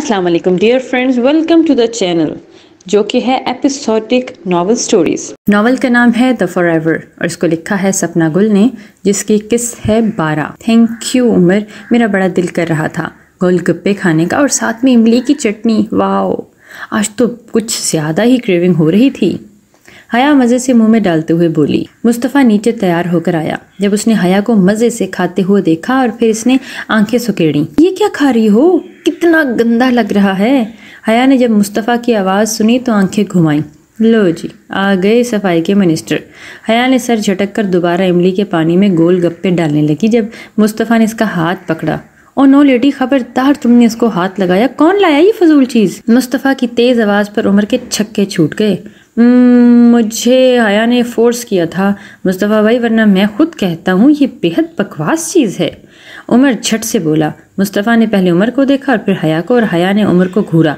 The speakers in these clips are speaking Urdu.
السلام علیکم dear friends, welcome to the channel جو کہ ہے ایپیسوڈک ناول سٹوریز۔ ناول کا نام ہے دا فار ایور اور اس کو لکھا ہے سپنا گل نے، جس کی قسط ہے 12۔ تھینک یو عمر، میرا بڑا دل کر رہا تھا گول گپے کھانے کا اور ساتھ میں املی کی چٹنی۔ واو، آج تو کچھ زیادہ ہی کریونگ ہو رہی تھی۔ حیا مزے سے منہ میں ڈالتے ہوئے بولی۔ مصطفیٰ نیچے تیار ہو کر آیا۔ جب اس نے حیا کو مزے سے کھاتے ہوئے دیکھا اور پھر اس نے آنکھیں سکیڑی۔ یہ کیا کھا رہی ہو؟ کتنا گندا لگ رہا ہے۔ حیا نے جب مصطفیٰ کی آواز سنی تو آنکھیں گھمائیں۔ لو جی، آ گئے صفائی کے منسٹر۔ حیا نے سر جھٹک کر دوبارہ املی کے پانی میں گول گپے ڈالنے لگی جب مصطفیٰ نے اس کا ہاتھ پکڑا۔ او نو لیڈی، خبردار تم نے اس کو ہاتھ لگایا، کون لایا یہ فضول چیز؟ مصطفیٰ کی تیز آواز پر عمر کے چھکے چھوٹ گئے۔ مجھے حیا نے فورس کیا تھا مصطفیٰ بھائی، ورنہ میں خود کہتا ہوں یہ بےحد بکواس چیز ہے۔ عمر جھٹ سے بولا۔ مصطفیٰ نے پہلے عمر کو دیکھا اور پھر حیا کو، اور حیا نے عمر کو گھورا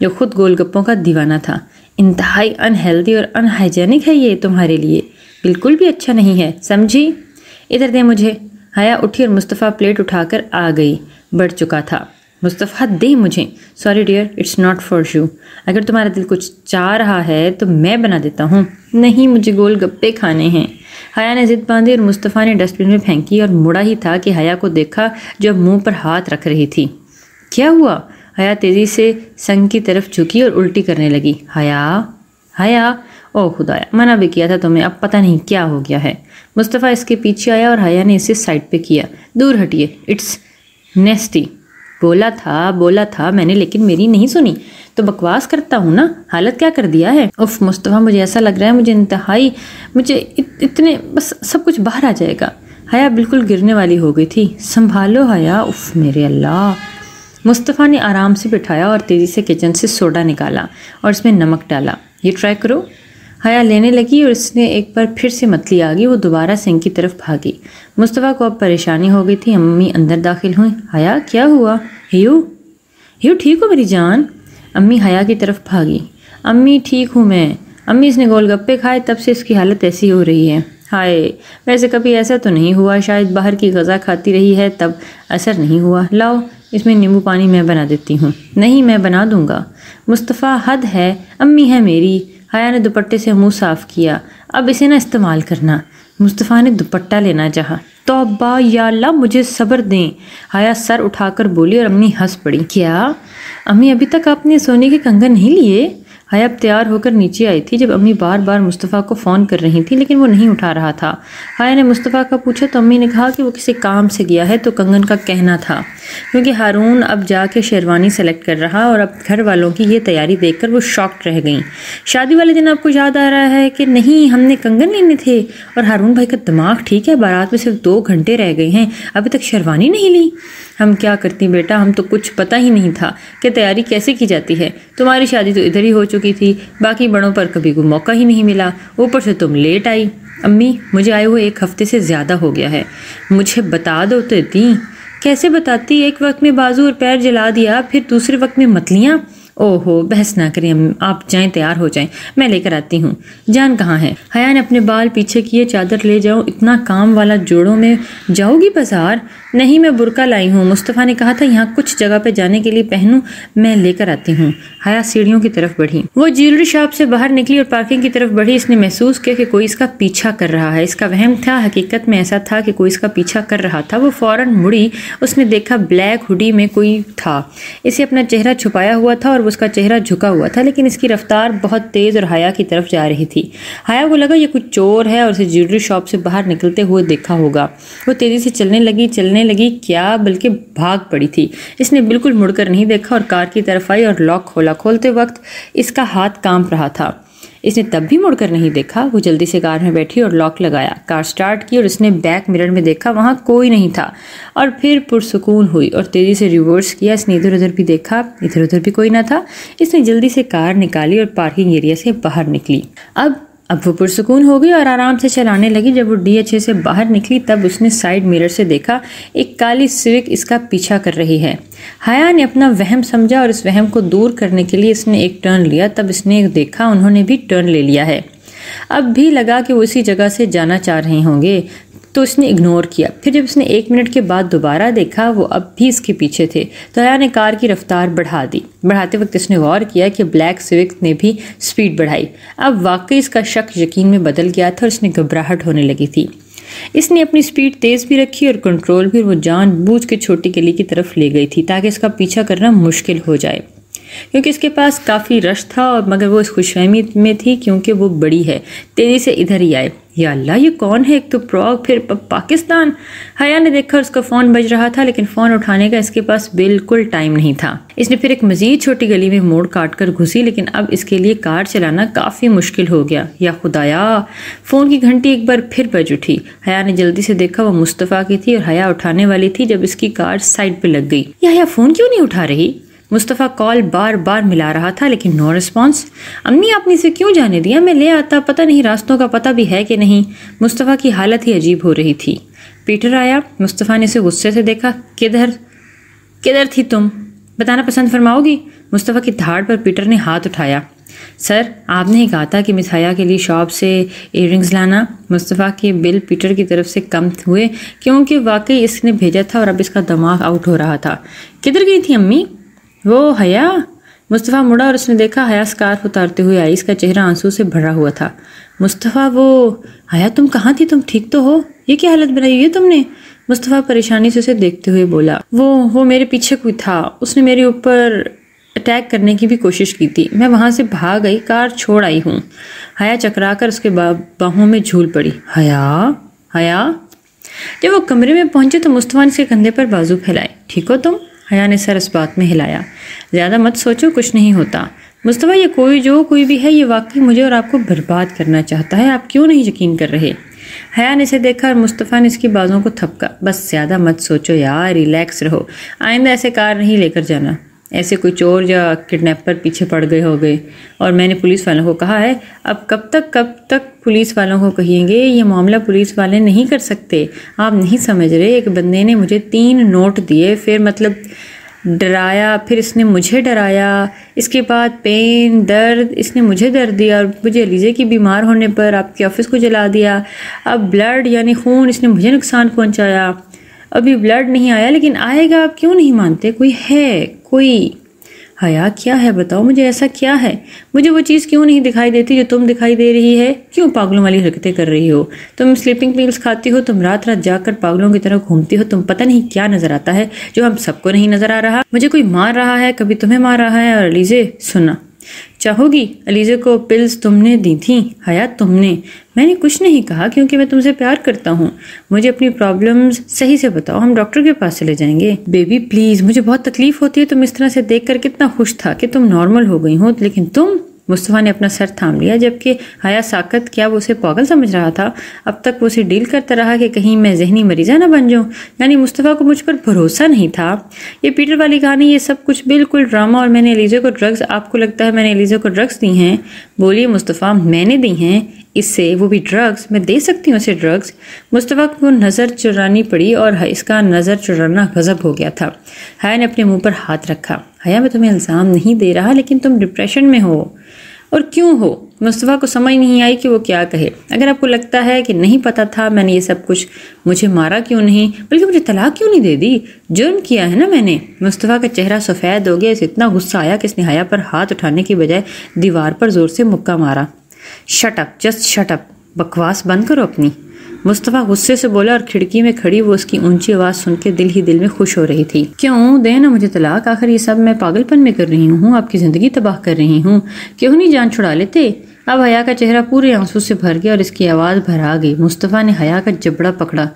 جو خود گول گپوں کا دیوانہ تھا۔ انتہائی انہیلدی اور ان ہائیجینک ہے یہ تمہارے لیے، بالکل بھی اچھا نہیں ہے، سمجھی؟ ادھر دے مجھے۔ حیا اٹھی اور مصطفیٰ پلیٹ اٹھا کر آ گئی۔ بڑھ چکا تھا۔ مصطفیٰ دے مجھے۔ Sorry dear, it's not for you. اگر تمہارا دل کچھ چاہ رہا ہے تو میں بنا دیتا ہوں۔ نہیں، مجھے گول گپے کھانے ہیں۔ حیا نے ضد باندھی اور مصطفیٰ نے ڈسٹ بن میں پھینکی اور مڑا ہی تھا کہ حیا کو دیکھا جو منہ پر ہاتھ رکھ رہی تھی۔ کیا ہوا؟ حیا تیزی سے سنگ کی طرف جھکی اور الٹی کرنے لگی۔ حیا، او خدایا، منع بھی کیا تھا تمہیں، اب پتہ نہیں کیا ہو گیا ہے۔ مصطفیٰ اس کے پیچھے آیا اور حیا نے اسے سائڈ پہ کیا۔ دور ہٹیے، اٹس نیسٹی۔ بولا تھا میں نے، لیکن میری نہیں سنی تو بکواس کرتا ہوں نا، حالت کیا کر دیا ہے۔ اف مصطفیٰ، مجھے ایسا لگ رہا ہے مجھے اتنے بس سب کچھ باہر آ جائے گا۔ حیا بالکل گرنے والی ہو گئی تھی۔ سنبھالو حیا، اف میرے اللہ۔ مصطفیٰ نے آرام سے بٹھایا اور تیزی سے کچن سے سوڈا نکالا اور اس میں نمک ڈالا۔ یہ ٹرائی کرو۔ حیا لینے لگی اور اس نے ایک بار پھر سے متلی آ گئی۔ وہ دوبارہ سنک کی طرف بھاگی۔ مصطفیٰ کو اب پریشانی ہو گئی تھی۔ امی اندر داخل ہوئیں۔ حیا، کیا ہوا؟ ہیو ٹھیک ہو میری جان؟ امی حیا کی طرف بھاگی۔ امی ٹھیک ہوں میں۔ امی، اس نے گول گپے کھائے تب سے اس کی حالت ایسی ہو رہی ہے۔ ہائے، ویسے کبھی ایسا تو نہیں ہوا، شاید باہر کی غذا کھاتی رہی ہے تب اثر نہیں ہوا۔ لاؤ، اس میں نیمبو پانی میں بنا دیتی ہوں۔ نہیں، میں بنا دوں گا۔ مصطفیٰ، حد ہے، امی ہے میری۔ حیا نے دوپٹے سے منہ صاف کیا۔ اب اسے نہ استعمال کرنا۔ مصطفیٰ نے دوپٹہ لینا چاہا۔ توبہ یا اللہ، مجھے صبر دیں۔ حیا سر اٹھا کر بولی اور امی ہنس پڑی۔ کیا امی، ابھی تک آپ نے سونے کے کنگن نہیں لیے؟ حیا اب تیار ہو کر نیچے آئی تھی جب امی بار بار مصطفیٰ کو فون کر رہی تھی لیکن وہ نہیں اٹھا رہا تھا۔ حیا نے مصطفیٰ کا پوچھا تو امی نے کہا کہ وہ کسی کام سے گیا ہے تو کنگن کا کہنا تھا، کیونکہ ہارون اب جا کے شیروانی سلیکٹ کر رہا اور اب گھر والوں کی یہ تیاری دیکھ کر وہ شاکڈ رہ گئیں۔ شادی والے دن آپ کو یاد آ رہا ہے کہ نہیں ہم نے کنگن لینے تھے، اور ہارون بھائی کا دماغ ٹھیک ہے، بارات میں صرف 2 گھنٹے رہ گئے ہیں، ابھی تک شیروانی نہیں لی۔ ہم کیا کرتی بیٹا، ہم تو کچھ پتہ ہی نہیں تھا کہ تیاری کیسے کی جاتی ہے۔ تمہاری شادی تو ادھر ہی ہو چکی تھی، باقی بڑوں پر کبھی کوئی موقع ہی نہیں ملا، اوپر سے تم لیٹ آئی۔ امی، مجھے آئے ہوئے 1 ہفتے سے زیادہ ہو گیا ہے، مجھے بتا دو تو دی۔ کیسے بتاتی؟ ایک وقت میں بازو اور پیر جلا دیا، پھر دوسرے وقت میں متلیاں۔ اوہو، بحث نہ کریں، آپ جائیں، تیار ہو جائیں، میں لے کر آتی ہوں۔ جان کہاں ہے؟ حیا نے اپنے بال پیچھے کیے۔ چادر لے جاؤں؟ اتنا کام والا جوڑوں میں جاؤ گی بازار؟ نہیں، میں برقع لائی ہوں، مصطفیٰ نے کہا تھا یہاں کچھ جگہ پہ جانے کے لیے پہنوں، میں لے کر آتی ہوں۔ حیا سیڑھیوں کی طرف بڑھی۔ وہ جیولری شاپ سے باہر نکلی اور پارکنگ کی طرف بڑھی۔ اس نے محسوس کیا کہ کوئی اس کا پیچھا کر رہا ہے۔ اس کا وہم تھا، حقیقت میں ایسا تھا کہ کوئی اس کا پیچھا کر رہا تھا۔ وہ فوراً مڑی۔ اس نے دیکھا بلیک ہوڈی میں کوئی تھا، اسے اپنا چہرہ چھپایا ہوا تھا اور اس کا چہرہ جھکا ہوا تھا، لیکن اس کی رفتار بہت تیز اور حیا کی طرف جا رہی تھی۔ حیا کو لگا یہ کوئی چور ہے اور اسے جیولری شاپ سے باہر نکلتے ہوئے دیکھا ہوگا۔ وہ تیزی سے چلنے لگی، کیا بلکہ بھاگ پڑی تھی۔ اس نے بالکل مڑ کر نہیں دیکھا اور کار کی طرف آئی اور لاک کھولا۔ کھولتے وقت اس کا ہاتھ کانپ رہا تھا۔ اس نے تب بھی مڑ کر نہیں دیکھا۔ وہ جلدی سے کار میں بیٹھی اور لاک لگایا، کار سٹارٹ کی اور اس نے بیک مرر میں دیکھا، وہاں کوئی نہیں تھا، اور پھر پرسکون ہوئی اور تیزی سے ریورس کیا۔ اس نے ادھر ادھر بھی دیکھا، ادھر ادھر بھی کوئی نہ تھا۔ اس نے جلدی سے کار نکالی اور پارکنگ ایریا سے باہر نکلی۔ اب وہ پرسکون ہو گئی اور آرام سے چلانے لگی۔ جب وہ DHA سے باہر نکلی تب اس نے سائیڈ مرر سے دیکھا ایک کالی سوک اس کا پیچھا کر رہی ہے۔ حیا نے اپنا وہم سمجھا اور اس وہم کو دور کرنے کے لیے اس نے ایک ٹرن لیا۔ تب اس نے دیکھا انہوں نے بھی ٹرن لے لیا ہے۔ اب بھی لگا کہ وہ اسی جگہ سے جانا چاہ رہے ہوں گے۔ تو اس نے اگنور کیا۔ پھر جب اس نے 1 منٹ کے بعد دوبارہ دیکھا وہ اب بھی اس کے پیچھے تھے تو حیا نے کار کی رفتار بڑھا دی۔ بڑھاتے وقت اس نے غور کیا کہ بلیک سوک نے بھی سپیڈ بڑھائی۔ اب واقعی اس کا شک یقین میں بدل گیا تھا اور اس نے گھبراہٹ ہونے لگی تھی۔ اس نے اپنی سپیڈ تیز بھی رکھی اور کنٹرول بھی، وہ جان بوجھ کے چھوٹی گلی کی طرف لے گئی تھی تاکہ اس کا پیچھا کرنا مشکل ہو جائے، کیونکہ اس کے پاس کافی رش تھا، اور مگر وہ اس خوش فہمی میں تھی کیونکہ وہ بڑی ہے، تیزی سے ادھر ہی آئے۔ یا اللہ، یہ کون ہے؟ ایک تو پراگ، پھر پاکستان۔ حیا نے دیکھا اس کا فون بج رہا تھا لیکن فون اٹھانے کا اس کے پاس بالکل ٹائم نہیں تھا۔ اس نے پھر ایک مزید چھوٹی گلی میں موڑ کاٹ کر گھسی، لیکن اب اس کے لیے کار چلانا کافی مشکل ہو گیا۔ یا خدایا، فون کی گھنٹی ایک بار پھر بج اٹھی۔ حیا نے جلدی سے دیکھا وہ مصطفیٰ کی تھی اور حیا اٹھانے والی تھی جب اس کی کار سائڈ پہ لگ گئی۔ یا فون کیوں نہیں اٹھا رہی؟ مصطفیٰ کال بار بار ملا رہا تھا لیکن نو رسپانس۔ امی آپ نے اسے کیوں جانے دیا؟ میں لے آتا، پتہ نہیں راستوں کا پتہ بھی ہے کہ نہیں۔ مصطفیٰ کی حالت ہی عجیب ہو رہی تھی۔ پیٹر آیا۔ مصطفیٰ نے اسے غصے سے دیکھا۔ کدھر تھی تم؟ بتانا پسند فرماؤ گی؟ مصطفیٰ کی دھاڑ پر پیٹر نے ہاتھ اٹھایا۔ سر، آپ نے ہی کہا تھا کہ مس حیا کے لیے شاپ سے ایئر رنگز لانا۔ مصطفیٰ کے بل پیٹر کی طرف سے کم ہوئے کیونکہ واقعی اس نے بھیجا تھا اور اب اس کا دماغ آؤٹ ہو رہا تھا۔ کدھر گئی تھی امی؟ وہ حیا۔ مصطفیٰ مڑا اور اس نے دیکھا حیا اسکارف اتارتے ہوئے آئی۔ اس کا چہرہ آنسو سے بھرا ہوا تھا۔ مصطفیٰ، وہ حیا تم کہاں تھی؟ تم ٹھیک تو ہو؟ یہ کیا حالت بنائی ہوئی ہے تم نے؟ مصطفیٰ پریشانی سے اسے دیکھتے ہوئے بولا، وہ میرے پیچھے کوئی تھا، اس نے میرے اوپر اٹیک کرنے کی بھی کوشش کی تھی، میں وہاں سے بھاگ گئی، کار چھوڑ آئی ہوں۔ حیا چکرا کر اس کے باہوں میں جھول پڑی۔ حیا۔ جب وہ کمرے میں پہنچے تو مصطفیٰ نے اس کے کندھے پر بازو پھیلائے۔ ٹھیک ہو تم؟ حیا نے سر اس بات میں ہلایا۔ زیادہ مت سوچو، کچھ نہیں ہوتا۔ مصطفیٰ، یہ کوئی بھی ہے، یہ واقعی مجھے اور آپ کو برباد کرنا چاہتا ہے، آپ کیوں نہیں یقین کر رہے؟ حیا نے اسے دیکھا اور مصطفیٰ نے اس کی بازوں کو تھپکا۔ بس زیادہ مت سوچو یار، ریلیکس رہو، آئندہ ایسے کار نہیں لے کر جانا، ایسے کوئی چور یا کڈنیپر پیچھے پڑ گئے ہو گئے، اور میں نے پولیس والوں کو کہا ہے۔ اب کب تک پولیس والوں کو کہیں گے؟ یہ معاملہ پولیس والے نہیں کر سکتے، آپ نہیں سمجھ رہے۔ ایک بندے نے مجھے 3 نوٹ دیے، پھر مطلب ڈرایا، پھر اس نے مجھے ڈرایا، اس کے بعد پین، درد، اس نے مجھے درد دیا، اور مجھے علیزے کی بیمار ہونے پر آپ کے آفس کو جلا دیا۔ اب بلڈ یعنی خون، اس نے مجھے نقصان پہنچایا۔ ابھی بلڈ نہیں آیا لیکن آئے گا، آپ کیوں نہیں مانتے؟ کوئی حیا کیا ہے بتاؤ مجھے، ایسا کیا ہے؟ مجھے وہ چیز کیوں نہیں دکھائی دیتی جو تم دکھائی دے رہی ہے؟ کیوں پاگلوں والی حرکتیں کر رہی ہو؟ تم سلیپنگ پیلز کھاتی ہو، تم رات جا کر پاگلوں کی طرح گھومتی ہو، تم پتہ نہیں کیا نظر آتا ہے جو ہم سب کو نہیں نظر آ رہا۔ مجھے کوئی مار رہا ہے، کبھی تمہیں مار رہا ہے، اور علیزے سننا چاہو گی؟ علیزے کو پلز تم نے دی تھیں؟ حیا تم نے؟ میں نے کچھ نہیں کہا کیونکہ میں تم سے پیار کرتا ہوں۔ مجھے اپنی پرابلمز صحیح سے بتاؤ، ہم ڈاکٹر کے پاس چلے جائیں گے۔ بیبی پلیز، مجھے بہت تکلیف ہوتی ہے، تم اس طرح سے دیکھ کر کتنا خوش تھا کہ تم نارمل ہو گئی ہو، لیکن تم۔ مصطفیٰ نے اپنا سر تھام لیا جبکہ حیا ساکت، کیا وہ اسے پاگل سمجھ رہا تھا؟ اب تک وہ اسے ڈیل کرتا رہا کہ کہیں میں ذہنی مریضہ نہ بن جاؤں، یعنی مصطفیٰ کو مجھ پر بھروسہ نہیں تھا۔ یہ پیٹر والی کہانی، یہ سب کچھ بالکل ڈرامہ، اور میں نے علیزے کو ڈرگز، آپ کو لگتا ہے میں نے علیزے کو ڈرگز دی ہیں؟ بولیے مصطفیٰ، میں نے دی ہیں اس سے، وہ بھی ڈرگز، میں دے سکتی ہوں اسے ڈرگز؟ مصطفیٰ کو نظر چرانی پڑی اور اس کا نظر چرانا غضب ہو گیا تھا۔ حیا نے اپنے منہ پر ہاتھ رکھا۔ حیا، میں تمہیں الزام نہیں دے رہا، لیکن تم ڈپریشن میں ہو۔ اور کیوں ہو؟ مصطفیٰ کو سمجھ نہیں آئی کہ وہ کیا کہے۔ اگر آپ کو لگتا ہے کہ نہیں پتا تھا میں نے یہ سب کچھ، مجھے مارا کیوں نہیں، بلکہ مجھے طلاق کیوں نہیں دے دی؟ جرم کیا ہے نا میں نے۔ مصطفیٰ کا چہرہ سفید ہو گیا، اسے اتنا غصہ آیا کہ اس نے حیا پر ہاتھ اٹھانے کی بجائے دیوار پر زور سے مکہ مارا۔ Shut up, just shut up, بکواس بند کرو اپنی۔ مصطفیٰ غصے سے بولا، اور کھڑکی میں کھڑی وہ اس کی اونچی آواز سن کے دل ہی دل میں خوش ہو رہی تھی۔ کیوں دے نا مجھے طلاق، آخر یہ سب میں پاگل پن میں کر رہی ہوں، آپ کی زندگی تباہ کر رہی ہوں، کیوں نہیں جان چھڑا لیتے؟ اب حیا کا چہرہ پورے آنسو سے بھر گیا اور اس کی آواز بھرا گئی۔ مصطفیٰ نے حیا کا جبڑا پکڑا۔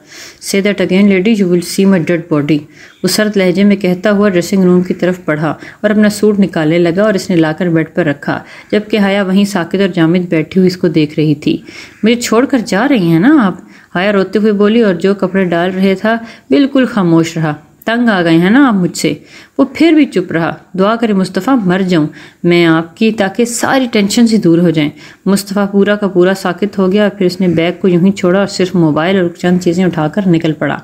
Say that again lady, you will see my dead body. وہ سرد لہجے میں کہتا ہوا ڈریسنگ روم کی طرف بڑھا اور اپنا سوٹ نکالنے لگا اور اس نے لا کر بیڈ پر رکھا، جبکہ حیا وہیں ساکت اور جامد بیٹھی ہوئی اس کو دیکھ رہی تھی۔ مجھے چھوڑ کر جا رہی ہیں نا آپ؟ حیا روتے ہوئے بولی اور جو کپڑے ڈال رہے تھا بالکل خاموش رہا۔ تنگ آ گئے ہیں نا آپ مجھ سے؟ وہ پھر بھی چپ رہا۔ دعا کرے مصطفیٰ مر جاؤں میں آپ کی، تاکہ ساری ٹینشن سے دور ہو جائیں۔ مصطفیٰ پورا کا پورا ساکت ہو گیا، پھر اس نے بیگ کو یوں ہی چھوڑا اور صرف موبائل اور چند چیزیں اٹھا کر نکل پڑا،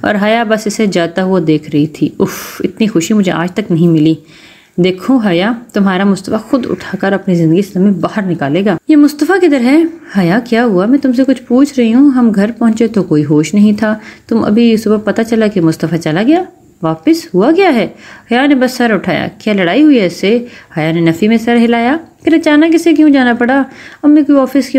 اور حیا بس اسے جاتا ہوا دیکھ رہی تھی۔ اف، اتنی خوشی مجھے آج تک نہیں ملی۔ دیکھو حیا، تمہارا مصطفیٰ خود اٹھا کر اپنی زندگی سے تمہیں باہر نکالے گا۔ یہ مصطفیٰ کدھر ہے؟ حیا کیا ہوا؟ میں تم سے کچھ پوچھ رہی ہوں۔ ہم گھر پہنچے تو کوئی ہوش نہیں تھا، تم ابھی صبح پتہ چلا کہ مصطفیٰ چلا گیا، واپس ہوا کیا ہے؟ حیا نے بس سر اٹھایا۔ کیا لڑائی ہوئی ہے اس سے؟ حیا نے نفی میں سر ہلایا۔ پھر اچانک اسے کیوں جانا پڑا؟ امی کوئی آفس کی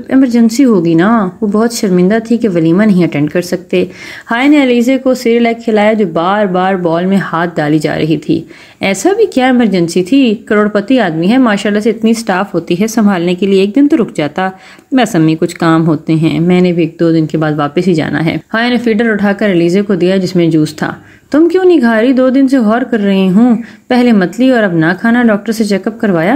ایمرجنسی ہوگی نا، وہ بہت شرمندہ تھی کہ ولیمہ نہیں اٹینڈ کر سکتے۔ حیا نے علیزے کو سیریلیک کھلایا جو بار بار بال میں ہاتھ ڈالی جا رہی تھی۔ ایسا بھی کیا ایمرجنسی تھی؟ کروڑ پتی آدمی ہے، ماشاءاللہ سے اتنی سٹاف ہوتی ہے، سنبھالنے کے لیے ایک دن تو رک جاتا۔ بس امی کچھ کام ہوتے ہیں، میں نے بھی 1-2 دن کے بعد واپس ہی جانا ہے۔ حیا نے فیڈر اٹھا کر علیزے کو دیا جس میں جوس تھا۔ تم کیوں نہیں کھا رہی؟ 2 دن سے غور کر رہی ہوں، پہلے متلی اور اب نہ کھانا۔ ڈاکٹر سے چیک اپ کروایا؟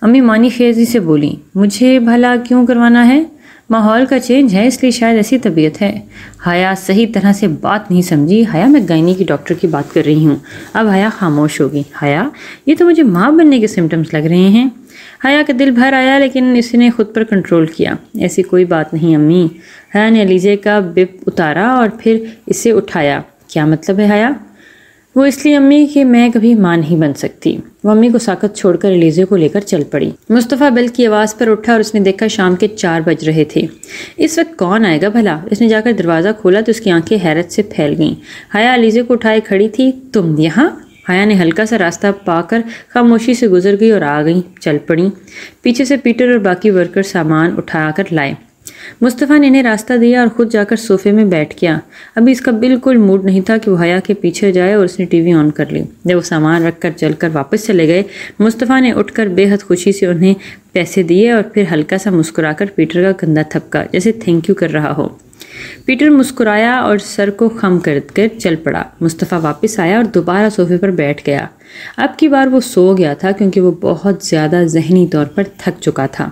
امی مانی خیزی سے بولی۔ مجھے بھلا کیوں کروانا ہے؟ ماحول کا چینج ہے اس لیے شاید ایسی طبیعت ہے۔ حیا صحیح طرح سے بات نہیں سمجھی۔ حیا میں گائنی کی ڈاکٹر کی بات کر رہی ہوں۔ اب حیا خاموش ہوگی۔ حیا یہ تو مجھے ماں بننے کے سمٹمز لگ رہے ہیں۔ حیا کا دل بھر آیا لیکن اس نے خود پر کنٹرول کیا۔ ایسی کوئی بات نہیں امی۔ حیا نے علیزے کا بپ اتارا اور پھر اسے اٹھایا۔ کیا مطلب ہے حیا؟ وہ اس لیے امی کہ میں کبھی ماں نہیں بن سکتی۔ وہ امی کو ساکت چھوڑ کر علیزے کو لے کر چل پڑی۔ مصطفیٰ بیل کی آواز پر اٹھا اور اس نے دیکھا شام کے 4 بج رہے تھے۔ اس وقت کون آئے گا بھلا؟ اس نے جا کر دروازہ کھولا تو اس کی آنکھیں حیرت سے پھیل گئیں۔ حیا علیزے کو اٹھائے کھڑی تھی۔ تم یہاں؟ حیا نے ہلکا سا راستہ پا کر خاموشی سے گزر گئی اور آ گئی، چل پڑی۔ پیچھے سے پیٹر اور باقی ورکر سامان اٹھا کر لائے۔ مصطفیٰ نے انہیں راستہ دیا اور خود جا کر صوفے میں بیٹھ گیا۔ ابھی اس کا بالکل موڈ نہیں تھا کہ وہ حیا کے پیچھے جائے اور اس نے ٹی وی آن کر لی۔ جب وہ سامان رکھ کر چل کر واپس چلے گئے، مصطفیٰ نے اٹھ کر بے حد خوشی سے انہیں پیسے دیے اور پھر ہلکا سا مسکرا کر پیٹر کا کندھا تھپکا جیسے تھینک یو کر رہا ہو۔ پیٹر مسکرایا اور سر کو خم کر چل پڑا۔ مصطفیٰ واپس آیا اور دوبارہ صوفے پر بیٹھ گیا۔ اب کی بار وہ سو گیا تھا کیونکہ وہ بہت زیادہ ذہنی طور پر تھک چکا تھا۔